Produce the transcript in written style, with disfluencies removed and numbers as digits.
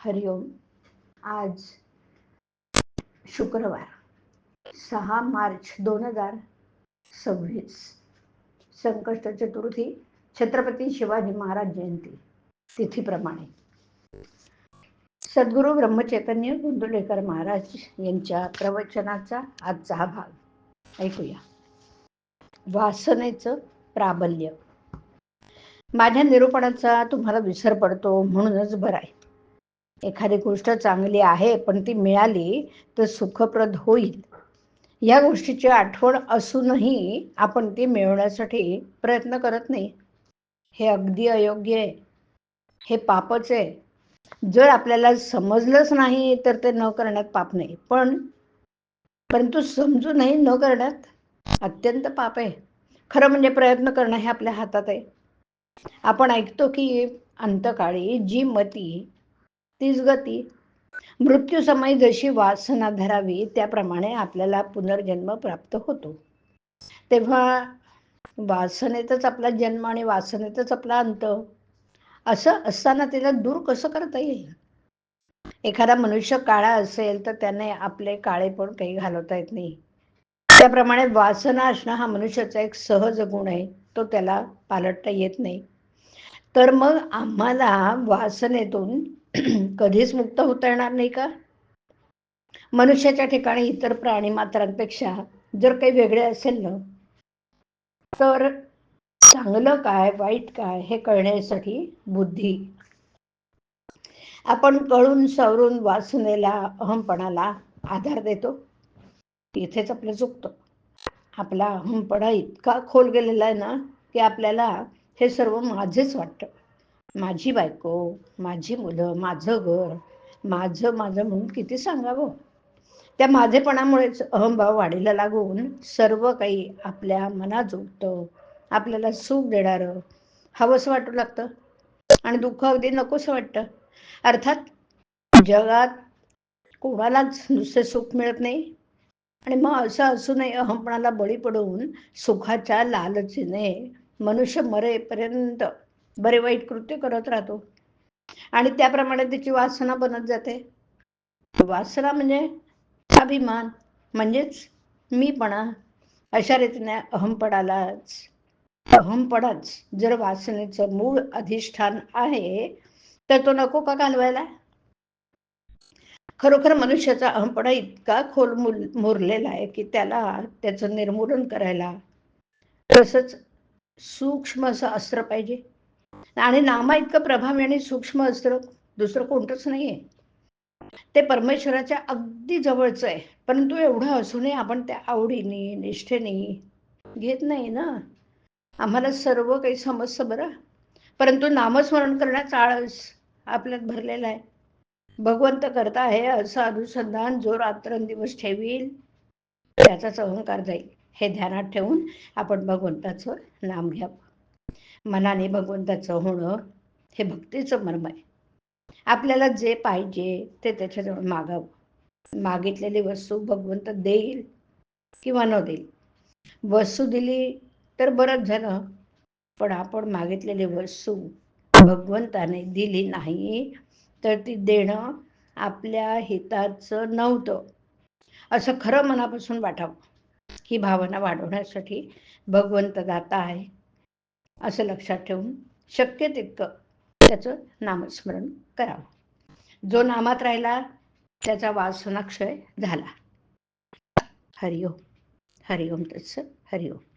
हरिओम. आज शुक्रवार 6 मार्च 2026, संकष्ट चतुर्थी, छत्रपती शिवाजी महाराज जयंती तिथीप्रमाणे सद्गुरू ब्रह्मचैतन्य गोंदवलेकर महाराज यांच्या प्रवचनाचा आजचा हा भाग ऐकूया. वासनेचं प्राबल्य. माझ्या निरूपणाचा तुम्हाला विसर पडतो म्हणूनच बरं आहे. एखादी गोष्ट चांगली आहे पण ती मिळाली तर सुखप्रद होईल या गोष्टीची आठवण असूनही आपण ती मिळवण्यासाठी प्रयत्न करत नाही. हे अगदी अयोग्य आहे, हे पापच आहे. जर आपल्याला समजलंच नाही तर ते न करण्यात पाप नाही, परंतु समजूनही न करण्यात अत्यंत पाप आहे. खरं म्हणजे प्रयत्न करणं हे आपल्या हातात आहे. आपण ऐकतो की अंतकाळी जी मती तीच गती. मृत्यू समय जशी वासना धरावी त्याप्रमाणे आपल्याला पुनर्जन्म प्राप्त होतो. तेव्हा वासनेतच आपला जन्म आणि वासनेतच आपला अंत असं असताना त्याला दूर कसं करता येईल? एखादा मनुष्य काळा असेल तर त्याने आपले काळे पण काही घालवता येत नाही. त्याप्रमाणे वासना असणं हा मनुष्याचा एक सहज गुण आहे, तो त्याला पालटता येत नाही. तर मग आम्हाला वासनेतून कधीच मुक्त होता येणार नाही का? मनुष्याच्या ठिकाणी इतर प्राणी मात्रांपेक्षा जर काही वेगळे असेल ना, तर चांगलं काय वाईट काय हे कळण्यासाठी बुद्धी. आपण कळून सवरून वासनेला अहमपणाला आधार देतो. इथेच आपलं चुकतं. आपला अहमपणा इतका खोल गेलेला आहे ना की आपल्याला हे सर्व माझेच वाटतं. माझी बायको, माझी मुलं, माझं घर, माझं माझं म्हणून किती सांगावं. त्या माझेपणामुळेच अहमभाव वाढीला लागून सर्व काही आपल्या मनात उठतं. आपल्याला सुख देणारं हवंसं वाटू लागतं आणि दुःख अगदी नकोसं वाटतं. अर्थात जगात कोणालाच नुसते सुख मिळत नाही. आणि मग असं असूनही अहमपणाला बळी पडून सुखाच्या लालचीने मनुष्य मरेपर्यंत बरे वाईट कृत्य करत राहतो आणि त्याप्रमाणे त्याची वासना बनत जाते. वासना म्हणजे अभिमान, म्हणजेच मीपणा. अशा रीतीने अहमपणाच जर वासनेचं मूळ अधिष्ठान आहे तर तो नको का घालवायला? खरोखर मनुष्याचा अहमपणा इतका खोल मुरलेला आहे की त्याला त्याचं निर्मूलन करायला तसंच सूक्ष्म असं अस्त्र पाहिजे. आणि नामा इतकं प्रभावी आणि सूक्ष्म अस्त्र दुसरं कोणतंच नाहीये. ते परमेश्वराच्या अगदी जवळचं आहे, परंतु एवढं असूनही आपण त्या आवडीने निष्ठेने घेत नाही ना. आम्हाला सर्व काही समजतं बरं, परंतु नामस्मरण करण्याचा आळस आपल्यात भरलेला आहे. भगवंत करता आहे असं अनुसंधान जो रात्रंदिवस ठेवील त्याचाच अहंकार जाईल. हे ध्यानात ठेवून आपण भगवंताचं नाम घ्यावं. मनाने भगवंताचं होणं हे भक्तीचं मर्म आहे. आपल्याला जे पाहिजे ते त्याच्याजवळ मागावं. मागितलेली वस्तू भगवंत देईल किंवा न देईल. वस्तू दिली तर बरंच झालं, पण आपण मागितलेली वस्तू भगवंताने दिली नाही तर ती देणं आपल्या हिताचं नव्हतं असं खरं मनापासून वाटावं. ही भावना वाढवण्यासाठी भगवंत दाता आहे असं लक्षात ठेवून शक्य तितकं त्याचं नामस्मरण करावं. जो नामात राहिला त्याचा वासनाक्षय झाला. हरिओम. हरिओम तत्सत. हरिओम.